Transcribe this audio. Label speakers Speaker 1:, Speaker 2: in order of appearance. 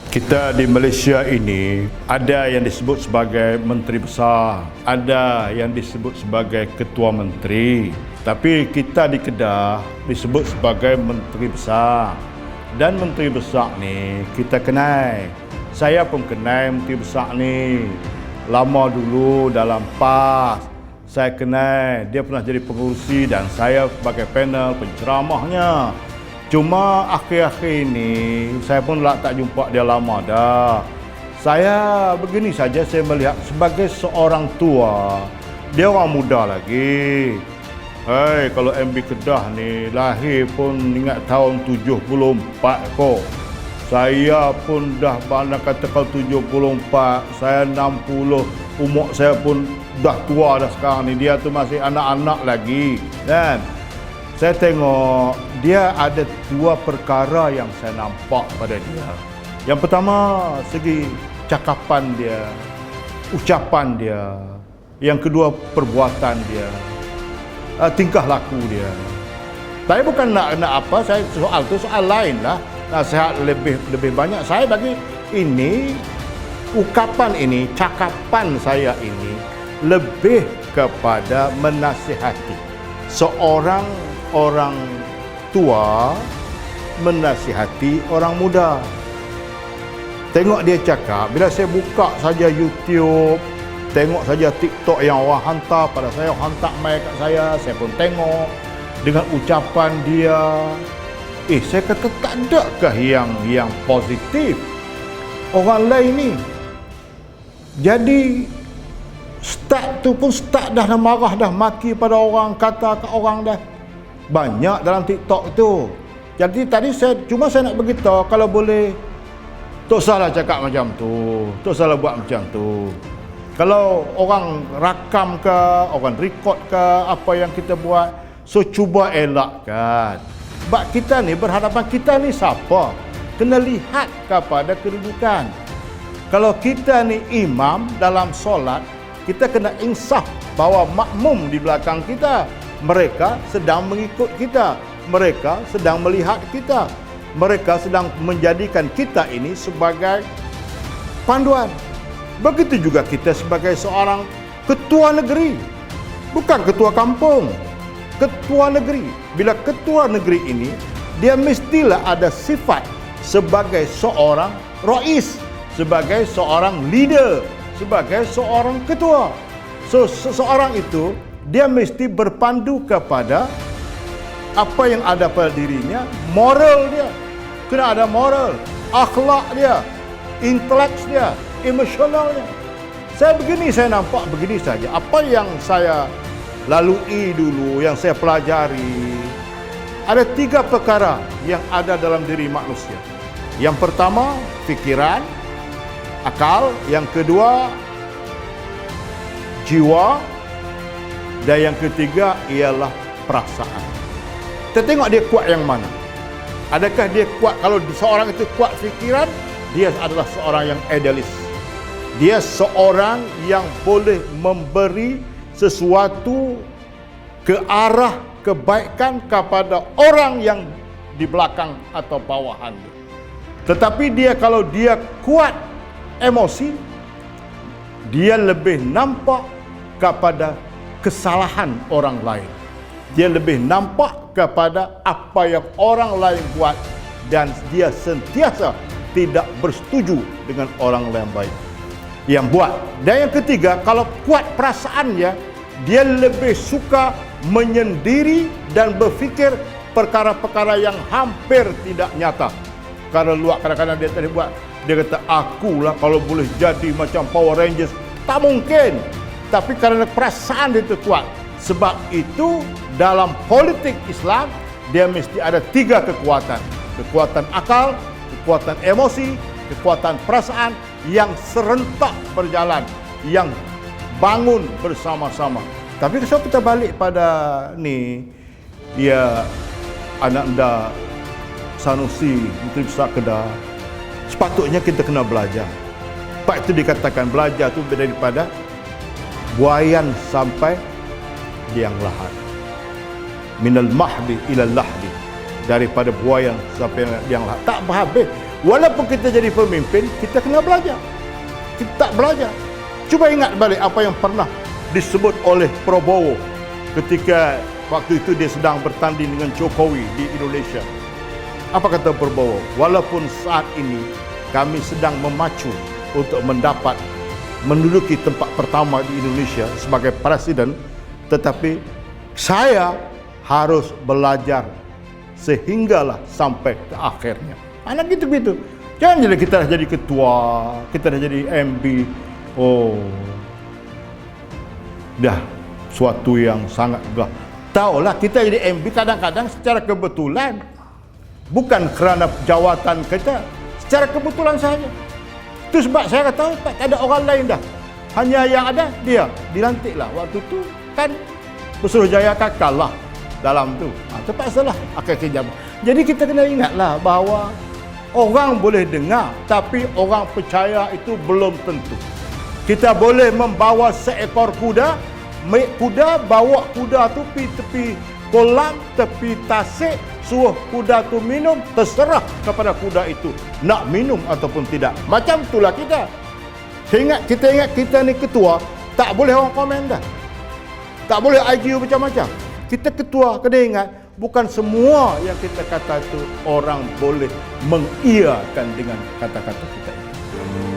Speaker 1: Kita di Malaysia ini ada yang disebut sebagai Menteri Besar, ada yang disebut sebagai Ketua Menteri. Tapi kita di Kedah disebut sebagai Menteri Besar. Dan Menteri Besar ni kita kenal. Saya pun kenal Menteri Besar ni. Lama dulu dalam PAS. Saya kenal, dia pernah jadi pengurusi dan saya sebagai panel penceramahnya. Cuma akhir-akhir ini saya pun tak jumpa dia lama dah. Saya begini saja, saya melihat sebagai seorang tua, dia orang muda lagi. Hei, kalau MB Kedah ni lahir pun ingat tahun 74 kok. Saya pun dah mana kata kalau 74, saya 60, umur saya pun dah tua dah sekarang ni. Dia tu masih anak-anak lagi, kan? Saya tengok dia ada dua perkara yang saya nampak pada dia. Yang pertama, segi cakapan dia, ucapan dia. Yang kedua, perbuatan dia, tingkah laku dia. Saya bukan nak apa, saya soal tu soal lain lah. Nasihat lebih banyak. Saya bagi ini, ucapan ini, cakapan saya ini lebih kepada menasihati seorang orang tua menasihati orang muda. Tengok dia cakap, bila saya buka saja YouTube, tengok saja TikTok yang orang hantar pada saya, hantar mail kat saya pun tengok dengan ucapan dia. Saya kata tak adakah yang positif orang lain ni. Jadi start tu pun start dah marah, dah maki pada orang, kata kat orang dah banyak dalam TikTok itu. Jadi tadi saya nak beritahu, kalau boleh tak salah cakap macam tu, tak salah buat macam tu. Kalau orang rakam ke, orang record ke apa yang kita buat, so cuba elakkan. Sebab kita ni berhadapan, kita ni siapa? Kena lihat kepada kedudukan. Kalau kita ni imam dalam solat, kita kena insaf bahawa makmum di belakang kita, mereka sedang mengikut kita, mereka sedang melihat kita, mereka sedang menjadikan kita ini sebagai panduan. Begitu juga kita sebagai seorang ketua negeri, bukan ketua kampung, ketua negeri. Bila ketua negeri ini, dia mestilah ada sifat sebagai seorang rais, sebagai seorang leader, sebagai seorang ketua. So seseorang itu dia mesti berpandu kepada apa yang ada pada dirinya, moral dia. Kena ada moral, akhlak dia, intelek dia, emosionalnya. Saya nampak begini saja. Apa yang saya lalui dulu, yang saya pelajari, ada 3 perkara yang ada dalam diri manusia. Yang pertama, fikiran, akal. Yang kedua, jiwa. Dan yang ketiga ialah perasaan. Kita tengok dia kuat yang mana. Adakah dia kuat? Kalau seorang itu kuat fikiran, dia adalah seorang yang idealis. Dia seorang yang boleh memberi sesuatu ke arah kebaikan kepada orang yang di belakang atau bawahan dia. Tetapi dia, kalau dia kuat emosi, dia lebih nampak kepada kesalahan orang lain. Dia lebih nampak kepada apa yang orang lain buat dan dia sentiasa tidak bersetuju dengan orang lain baik yang buat. Dan yang ketiga, kalau kuat perasaannya, dia lebih suka menyendiri dan berfikir perkara-perkara yang hampir tidak nyata. Kalau luar kadang-kadang dia tadi buat, dia kata akulah kalau boleh jadi macam Power Rangers. Tak mungkin. Tapi kerana perasaan dia itu kuat. Sebab itu dalam politik Islam, dia mesti ada 3 kekuatan. Kekuatan akal, kekuatan emosi, kekuatan perasaan yang serentak berjalan, yang bangun bersama-sama. Tapi kalau kita balik pada ni, ya anak anda Sanusi, Menteri Besar Kedah, sepatutnya kita kena belajar. Sebab itu dikatakan belajar itu daripada buayan sampai liang lahat. Minal mahdi ilal lahdi. Daripada buayan sampai liang lahat. Tak berhabis. Walaupun kita jadi pemimpin, kita kena belajar. Kita tak belajar. Cuba ingat balik apa yang pernah disebut oleh Prabowo ketika waktu itu dia sedang bertanding dengan Jokowi di Indonesia. Apa kata Prabowo? Walaupun saat ini kami sedang memacu untuk menduduki tempat pertama di Indonesia sebagai presiden, tetapi saya harus belajar sehinggalah sampai ke akhirnya. Anak gitu-gitu. Jangan jadi kita dah jadi ketua, kita dah jadi MB. Oh, dah suatu yang sangat gah. Tahulah kita jadi MB kadang-kadang secara kebetulan. Bukan kerana jawatan kita, secara kebetulan saja. Itu sebab saya kata tak ada orang lain dah. Hanya yang ada dia dilantiklah. Waktu tu kan Pesuruhjaya kalah dalam tu. Terpaksalah akan kejam. Jadi kita kena ingatlah bahawa orang boleh dengar, tapi orang percaya itu belum tentu. Kita boleh membawa seekor kuda, bawa kuda tu pergi tepi kolam, tepi tasik, suruh kuda tu minum, terserah kepada kuda itu nak minum ataupun tidak. Macam itulah kita. Kita ingat kita ni ketua, tak boleh orang komen dah. Tak boleh argue macam-macam. Kita ketua, kena ingat, bukan semua yang kita kata itu orang boleh mengiyakan dengan kata-kata kita ini.